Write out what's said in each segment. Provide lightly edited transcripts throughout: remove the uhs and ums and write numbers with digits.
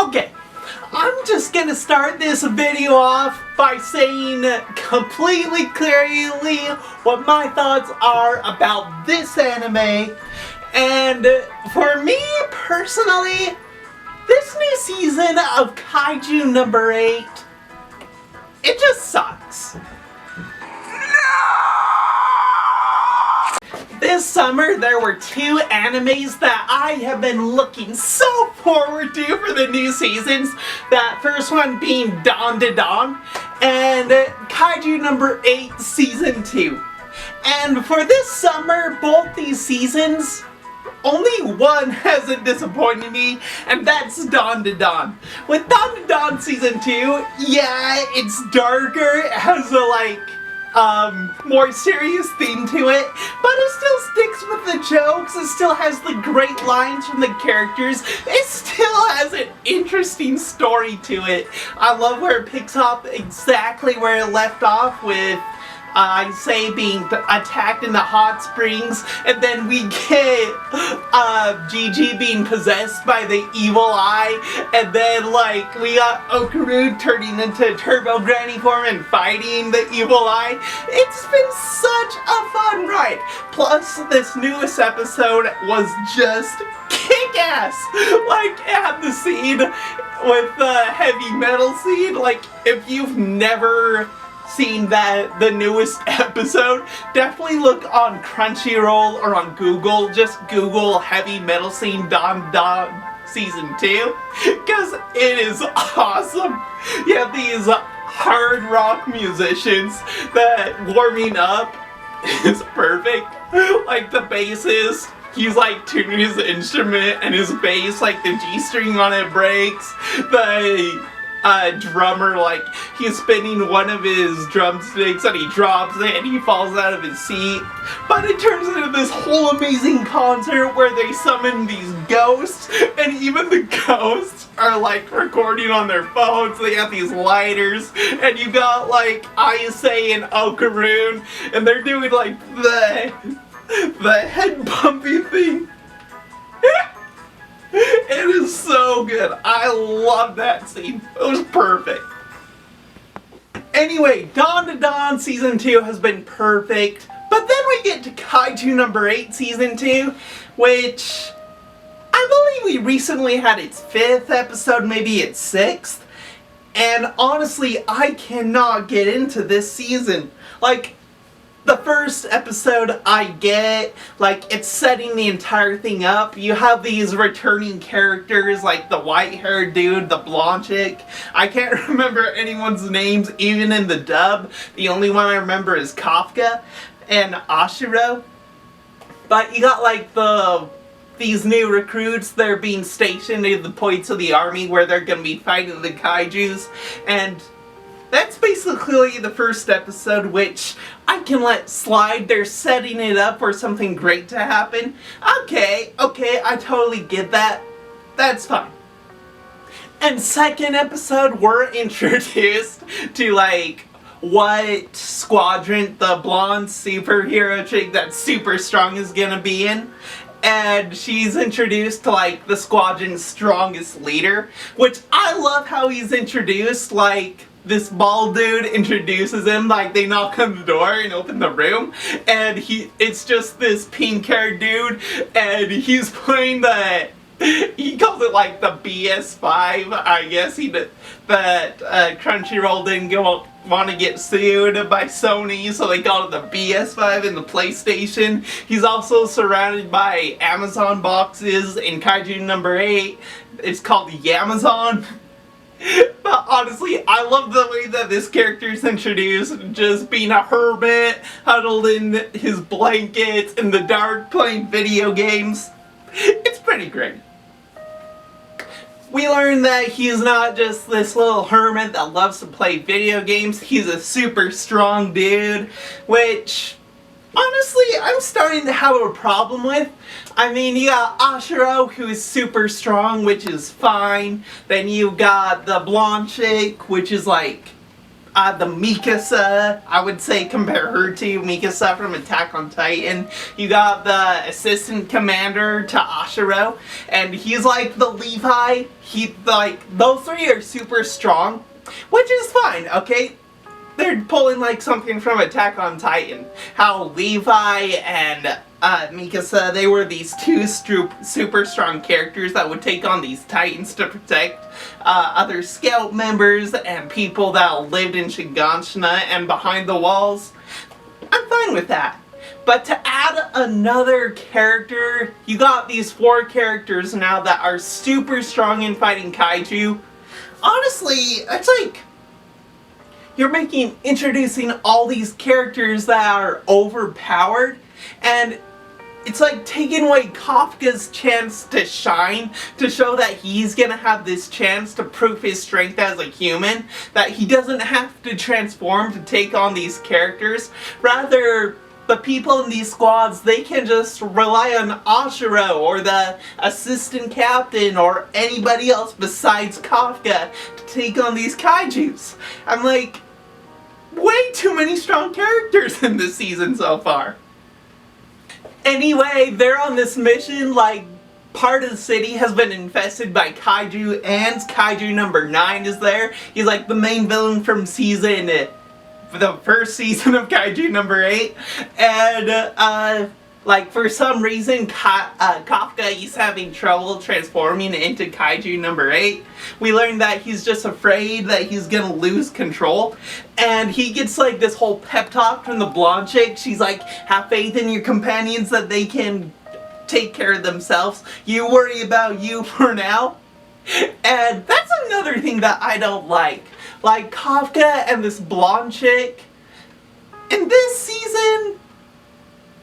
Okay, I'm just gonna start this video off by saying completely clearly what my thoughts are about this anime. And for me personally, this new season of Kaiju Number 8, it just sucks. This summer, there were two animes that I have been looking so forward to for the new seasons. That first one being Dawn to Dawn, and Kaiju Number 8 Season 2. And for this summer, both these seasons, only one hasn't disappointed me, and that's Dawn to Dawn. With Dawn to Dawn Season 2, yeah, it's darker, it has a more serious theme to it, but it still sticks with the jokes, it still has the great lines from the characters, it still has an interesting story to it. I love where it picks up exactly where it left off with I'd say being attacked in the hot springs, and then we get Gigi being possessed by the evil eye, and then we got Okaru turning into Turbo Granny form and fighting the evil eye. It's been such a fun ride. Plus, this newest episode was just kick-ass. It had the scene with the heavy metal scene. If you've never seen the newest episode, definitely look on Crunchyroll or on Google. Just Google heavy metal scene Dawn Season 2, because it is awesome. You have these hard rock musicians that warming up is perfect. The bassist, he's tuning his instrument, and his bass, the G string on it breaks. The drummer, he's spinning one of his drumsticks and he drops it and he falls out of his seat. But it turns into this whole amazing concert where they summon these ghosts, and even the ghosts are recording on thetheir phones. They have these lighters, and you got Ayase and Okaru, and they're doing the head bumpy thing. It is so good. I love that scene. It was perfect. Anyway, Dawn to Dawn Season 2 has been perfect. But then we get to Kaiju Number 8 Season 2, which I believe we recently had its 5th episode, maybe its 6th. And honestly, I cannot get into this season. The first episode I get, it's setting the entire thing up. You have these returning characters, the white-haired dude, the blonde chick. I can't remember anyone's names, even in the dub. The only one I remember is Kafka and Ashiro. But you got, these new recruits. They're being stationed at the points of the army where they're gonna be fighting the kaijus. And that's basically the first episode, which I can let slide. They're setting it up for something great to happen. Okay, I totally get that. That's fine. And second episode, we're introduced to, what squadron the blonde superhero chick that's super strong is gonna be in. And she's introduced to, the squadron's strongest leader, which I love how he's introduced, this bald dude introduces him, they knock on the door and open the room, and it's just this pink-haired dude, and he's playing he calls it the BS5, I guess, that Crunchyroll didn't want to get sued by Sony, so they called it the BS5 in the PlayStation. He's also surrounded by Amazon boxes in Kaiju Number 8. It's called the Yamazon. But honestly, I love the way that this character is introduced, just being a hermit, huddled in his blankets in the dark, playing video games. It's pretty great. We learn that he's not just this little hermit that loves to play video games, he's a super strong dude, which honestly, I'm starting to have a problem with. I mean, you got Ashiro, who is super strong, which is fine. Then you got the blonde chick, which is the Mikasa, I would say compare her to Mikasa from Attack on Titan. You got the assistant commander to Ashiro, and he's like the Levi. Those three are super strong, which is fine, okay? They're pulling like something from Attack on Titan. How Levi and Mikasa, they were these two super strong characters that would take on these titans to protect other scout members and people that lived in Shiganshina and behind the walls. I'm fine with that. But to add another character, you got these 4 characters now that are super strong in fighting kaiju. Honestly, it's like you're introducing all these characters that are overpowered, and it's like taking away Kafka's chance to shine, to show that he's gonna have this chance to prove his strength as a human, that he doesn't have to transform to take on these characters. Rather, the people in these squads, they can just rely on Ashiro or the assistant captain or anybody else besides Kafka to take on these kaijus. I'm like, way too many strong characters in this season so far. Anyway, they're on this mission, like, part of the city has been infested by kaiju, and Kaiju number 9 is there. He's like the main villain from the first season of Kaiju number 8. And, like, for some reason, Kafka, he's having trouble transforming into Kaiju number 8. We learned that he's just afraid that he's gonna lose control. And he gets, like, this whole pep talk from the blonde chick. She's like, have faith in your companions that they can take care of themselves. You worry about you for now. And that's another thing that I don't like. Like, Kafka and this blonde chick, in this season,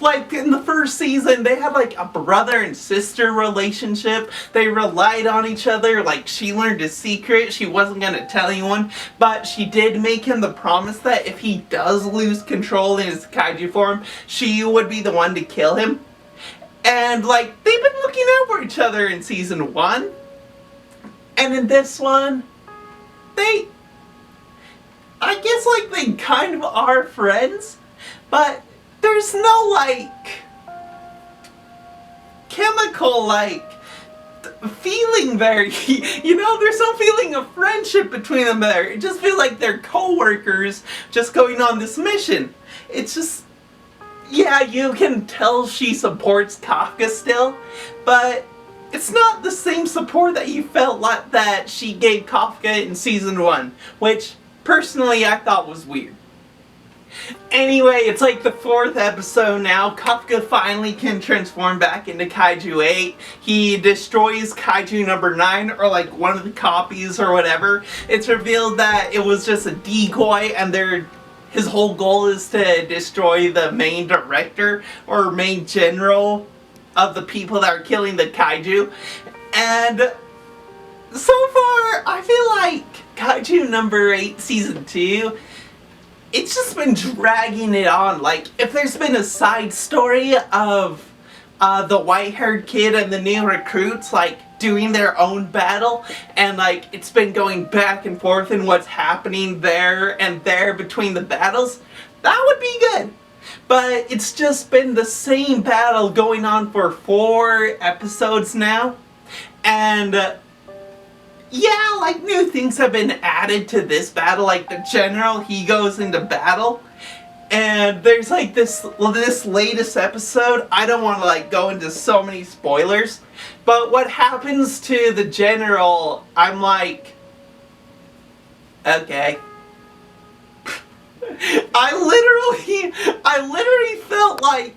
like in the first season, they had like a brother and sister relationship. They relied on each other. Like, she learned a secret. She wasn't gonna tell anyone, but she did make him the promise that if he does lose control in his kaiju form, she would be the one to kill him. And like, they've been looking out for each other in season 1. And in this one, I guess like they kind of are friends, but there's no like chemical like feeling there. You know, there's no feeling of friendship between them there. It just feels like they're co-workers just going on this mission. It's just, yeah, you can tell she supports Kafka still, but it's not the same support that you felt like that she gave Kafka in season 1, which personally I thought was weird. Anyway, it's like the 4th episode now. Kafka finally can transform back into Kaiju 8. He destroys Kaiju number 9, or like one of the copies or whatever. It's revealed that it was just a decoy, and his whole goal is to destroy the main director or main general of the people that are killing the kaiju. And so far, I feel like Kaiju number 8 season 2, it's just been dragging it on. Like, if there's been a side story of the white-haired kid and the new recruits, like, doing their own battle, and like, it's been going back and forth in what's happening there and there between the battles, that would be good. But it's just been the same battle going on for 4 episodes now. And yeah, like, new things have been added to this battle. Like, the general, he goes into battle, and there's like this latest episode, I don't want to like go into so many spoilers, but what happens to the general, I'm like, okay. I literally felt like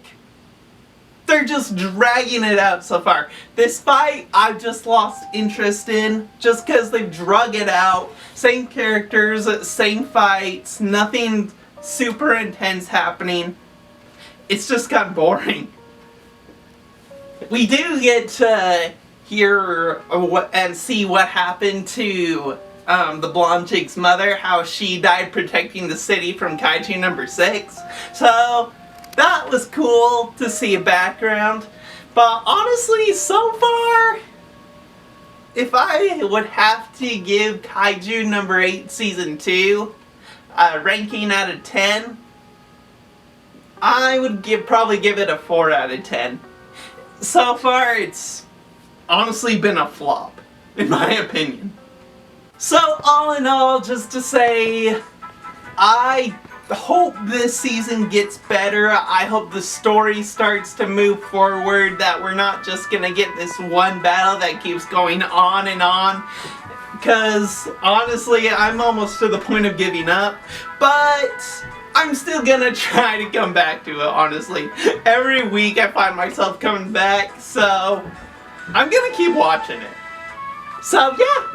they're just dragging it out so far. This fight, I've just lost interest in, just because they've drug it out. Same characters, same fights, nothing super intense happening. It's just gotten boring. We do get to hear and see what happened to the blonde chick's mother, how she died protecting the city from Kaiju number 6. So that was cool to see a background. But honestly, so far, if I would have to give Kaiju number 8 season 2 ranking out of 10, I would probably give it a 4 out of 10. So far, it's honestly been a flop, in my opinion. So all in all, just to say, I hope this season gets better. I hope the story starts to move forward, that we're not just gonna get this one battle that keeps going on and on. Because honestly, I'm almost to the point of giving up, but I'm still gonna try to come back to it, honestly. Every week I find myself coming back, so I'm gonna keep watching it. So yeah,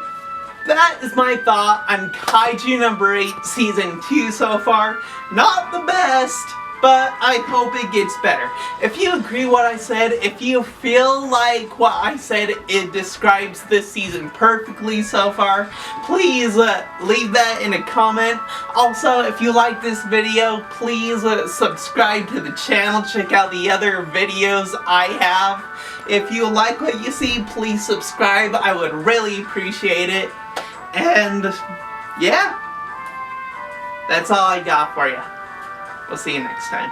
that is my thought on Kaiju Number 8 Season 2 so far. Not the best, but I hope it gets better. If you agree what I said, if you feel like what I said, it describes this season perfectly so far, please leave that in a comment. Also, if you like this video, please subscribe to the channel. Check out the other videos I have. If you like what you see, please subscribe. I would really appreciate it. And yeah, that's all I got for you. We'll see you next time.